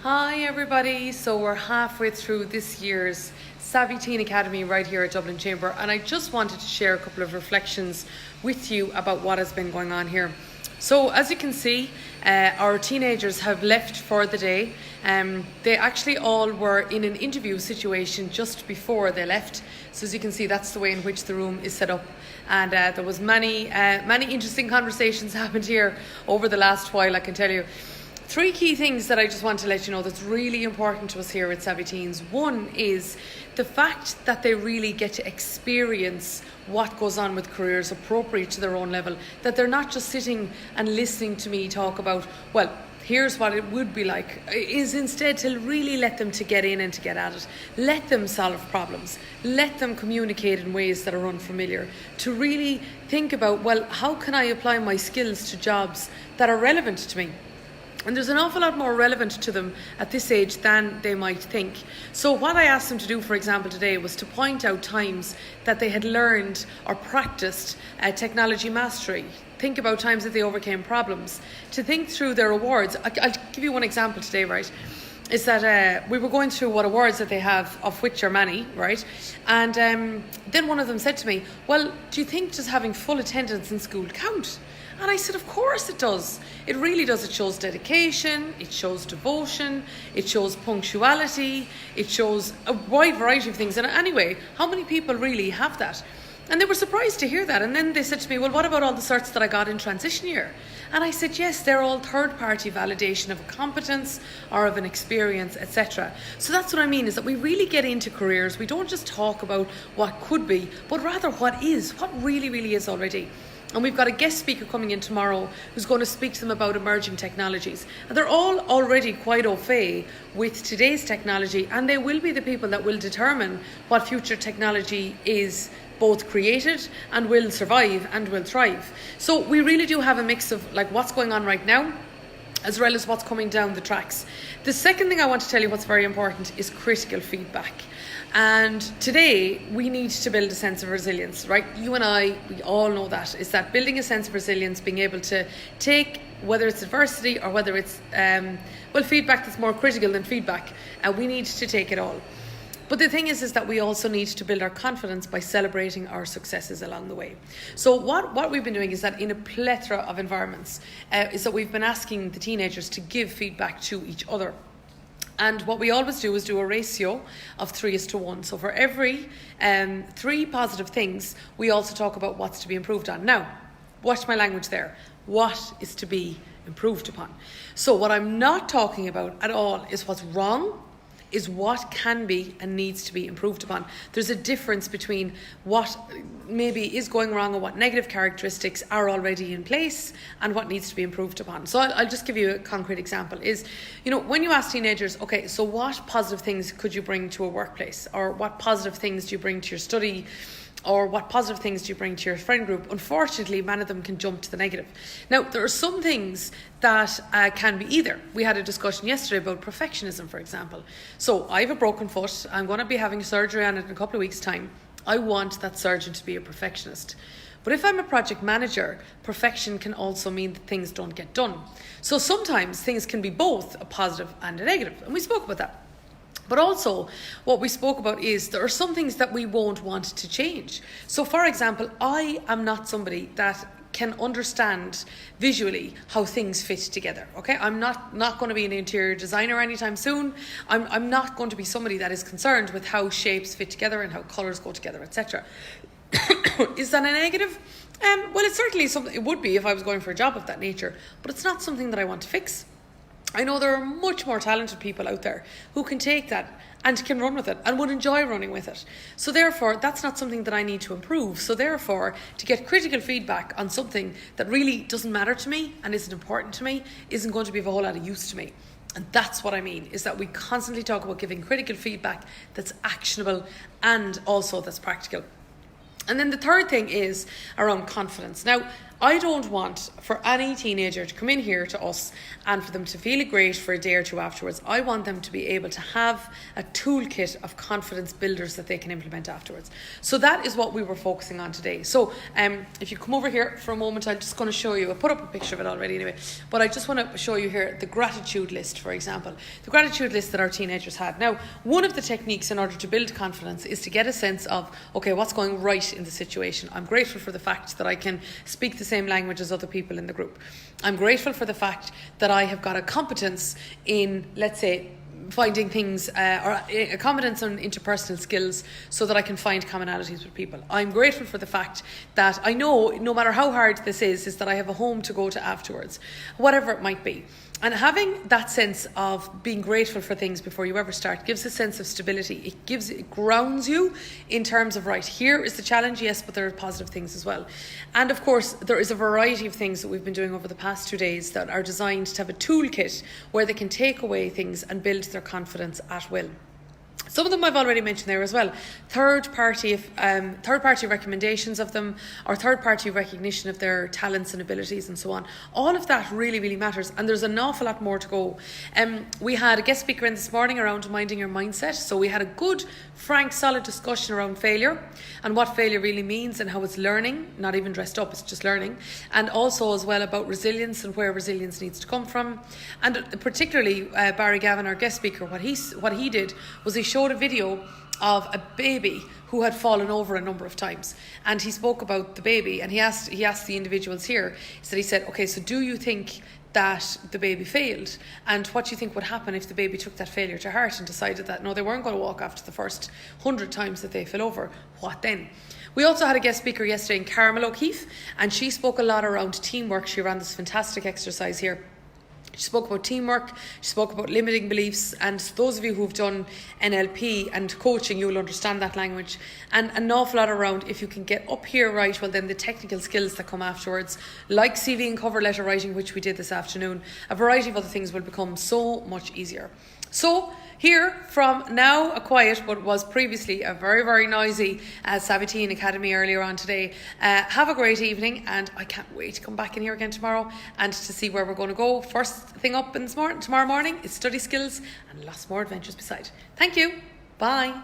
Hi everybody, so we're halfway through this year's Savvy Teen Academy right here at Dublin Chamber, and I just wanted to share a couple of reflections with you about what has been going on here. So as you can see, our teenagers have left for the day. They actually all were in an interview situation just before they left. So as you can see, that's the way in which the room is set up. And there was many interesting conversations happened here over the last while, I can tell you. Three key things that I just want to let you know that's really important to us here at Savvy Teens. One is the fact that they really get to experience what goes on with careers appropriate to their own level, that they're not just sitting and listening to me talk about, well, here's what it would be like, is instead to really let them to get in and to get at it. Let them solve problems. Let them communicate in ways that are unfamiliar. To really think about, well, how can I apply my skills to jobs that are relevant to me? And there's an awful lot more relevant to them at this age than they might think. So what I asked them to do, for example, today was to point out times that they had learned or practiced technology mastery. Think about times that they overcame problems. To think through their awards. I'll give you one example today, right? Is that we were going through what awards that they have, of which are many, right? And then one of them said to me, well, do you think just having full attendance in school count? And I said, of course it does. It really does. It shows dedication, it shows devotion, it shows punctuality, it shows a wide variety of things. And anyway, how many people really have that? And they were surprised to hear that. And then they said to me, well, what about all the certs that I got in transition year? And I said, yes, they're all third-party validation of a competence or of an experience, etc. So that's what I mean, is that we really get into careers. We don't just talk about what could be, but rather what is, what really, really is already. And we've got a guest speaker coming in tomorrow who's going to speak to them about emerging technologies. And they're all already quite au fait with today's technology, and they will be the people that will determine what future technology is both created and will survive and will thrive. So we really do have a mix of like what's going on right now, as well as what's coming down the tracks. The second thing I want to tell you what's very important is critical feedback. And today we need to build a sense of resilience, right? You and I, we all know that. Is that building a sense of resilience, being able to take, whether it's adversity or whether it's, feedback that's more critical than feedback, we need to take it all. But the thing is that we also need to build our confidence by celebrating our successes along the way. So what we've been doing is that in a plethora of environments, is that we've been asking the teenagers to give feedback to each other. And what we always do is do a ratio of 3:1. So for every 3 positive things, we also talk about what's to be improved on. Now, watch my language there. What is to be improved upon? So what I'm not talking about at all is what's wrong, is what can be and needs to be improved upon. There's a difference between what maybe is going wrong and what negative characteristics are already in place and what needs to be improved upon. So I'll just give you a concrete example is, when you ask teenagers, okay, so what positive things could you bring to a workplace? Or what positive things do you bring to your study? Or what positive things do you bring to your friend group? Unfortunately, many of them can jump to the negative. Now, there are some things that can be either. We had a discussion yesterday about perfectionism, for example. So I have a broken foot. I'm going to be having surgery on it in a couple of weeks' time. I want that surgeon to be a perfectionist. But if I'm a project manager, perfection can also mean that things don't get done. So sometimes things can be both a positive and a negative. And we spoke about that. But also, what we spoke about is there are some things that we won't want to change. So, for example, I am not somebody that can understand visually how things fit together. Okay, I'm not going to be an interior designer anytime soon. I'm not going to be somebody that is concerned with how shapes fit together and how colours go together, etc. Is that a negative? Well, it's certainly something. It would be if I was going for a job of that nature, but it's not something that I want to fix. I know there are much more talented people out there who can take that and can run with it and would enjoy running with it. So therefore, that's not something that I need to improve. So therefore, to get critical feedback on something that really doesn't matter to me and isn't important to me isn't going to be of a whole lot of use to me. And that's what I mean, is that we constantly talk about giving critical feedback that's actionable and also that's practical. And then the third thing is around confidence. Now, I don't want for any teenager to come in here to us and for them to feel great for a day or two afterwards. I want them to be able to have a toolkit of confidence builders that they can implement afterwards. So that is what we were focusing on today. So if you come over here for a moment, I'm just going to show you, I put up a picture of it already anyway, but I just want to show you here the gratitude list, for example. The gratitude list that our teenagers had. Now, one of the techniques in order to build confidence is to get a sense of, okay, what's going right in the situation. I'm grateful for the fact that I can speak the same language as other people in the group. I'm grateful for the fact that I have got a competence in, let's say, finding things or a competence on interpersonal skills so that I can find commonalities with people. I'm grateful for the fact that I know no matter how hard this is that I have a home to go to afterwards, whatever it might be. And having that sense of being grateful for things before you ever start gives a sense of stability. It grounds you in terms of, right, here is the challenge, yes, but there are positive things as well. And of course, there is a variety of things that we've been doing over the past 2 days that are designed to have a toolkit where they can take away things and build their confidence at will. Some of them I've already mentioned there as well. Third-party recommendations of them, or third-party recognition of their talents and abilities and so on. All of that really, really matters, and there's an awful lot more to go. We had a guest speaker in this morning around minding your mindset, so we had a good, frank, solid discussion around failure and what failure really means and how it's learning, not even dressed up, it's just learning, and also as well about resilience and where resilience needs to come from. And particularly Barry Gavin, our guest speaker, what he did was he showed a video of a baby who had fallen over a number of times, and he spoke about the baby, and he asked the individuals here. He said, okay, so do you think that the baby failed, and what do you think would happen if the baby took that failure to heart and decided that no, they weren't going to walk after the first 100 times that they fell over? What then? We also had a guest speaker yesterday in Carmel O'Keefe, and she spoke a lot around teamwork. She ran this fantastic exercise here. She spoke about teamwork, she spoke about limiting beliefs, and those of you who've done NLP and coaching, you will understand that language, and an awful lot around if you can get up here right, well then the technical skills that come afterwards, like CV and cover letter writing, which we did this afternoon, a variety of other things will become so much easier. So here from now a quiet but was previously a very, very noisy Savvy Teen Academy earlier on today. Have a great evening, and I can't wait to come back in here again tomorrow and to see where we're going to go. First thing up tomorrow morning is study skills and lots more adventures beside. Thank you. Bye.